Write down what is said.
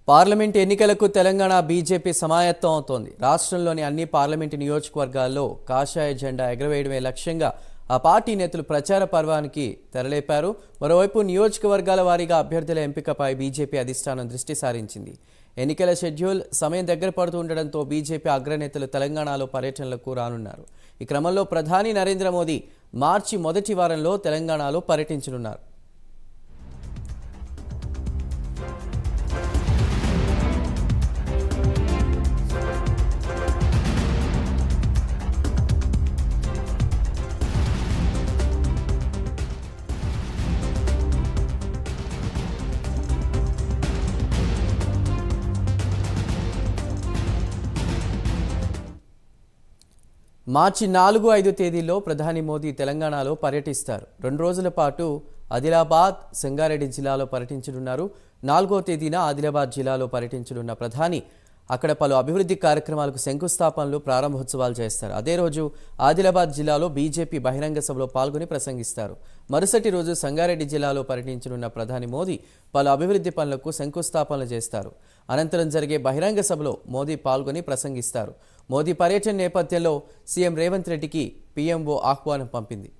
Parliament ఎన్నికలకు Telangana BJP సమాయత్తం అవుతోంది. రాష్ట్రంలోని అన్ని పార్లమెంటు నియోజకవర్గాల్లో కాషాయ జెండా ఎగరవేయడమే లక్ష్యంగా ఆ పార్టీ నేతలు ప్రచార పర్వానికి తెరలేపారు. మరోవైపు నియోజకవర్గాల వారీగా అభ్యర్థుల ఎంపికపై బీజేపీ అధిష్టానం దృష్టి సారించింది. ఎన్నికల షెడ్యూల్ సమయం దగ్గర పడుతూ ఉండడంతో బీజేపీ అగ్రనేతలు తెలంగాణలో పర్యటనలకు రానున్నారు. ఈ క్రమంలో ప్రధాని నరేంద్ర మోదీ మార్చి మొదటి వారంలో తెలంగాణలో పర్యటించనున్నారు. మార్చి 4-5 తేదీల్లో ప్రధాని మోదీ తెలంగాణలో పర్యటిస్తారు. 2 రోజుల పాటు ఆదిలాబాద్, సంగారెడ్డి జిల్లాలో పర్యటించనున్నారు. 4వ తేదీన ఆదిలాబాద్ జిల్లాలో పర్యటించనున్న ప్రధాని అక్కడ పలు అభివృద్ధి కార్యక్రమాలకు శంకుస్థాపనలు, ప్రారంభోత్సవాలు చేస్తారు. అదే రోజు ఆదిలాబాద్ జిల్లాలో బీజేపీ బహిరంగ సభలో పాల్గొని ప్రసంగిస్తారు. మరుసటి రోజు సంగారెడ్డి జిల్లాలో పర్యటించనున్న ప్రధాని మోదీ పలు అభివృద్ధి పనులకు శంకుస్థాపనలు చేస్తారు. అనంతరం జరిగే బహిరంగ సభలో మోదీ పాల్గొని ప్రసంగిస్తారు. మోదీ పర్యటన నేపథ్యంలో సీఎం రేవంత్ రెడ్డికి పీఎంఓ ఆహ్వానం పంపింది.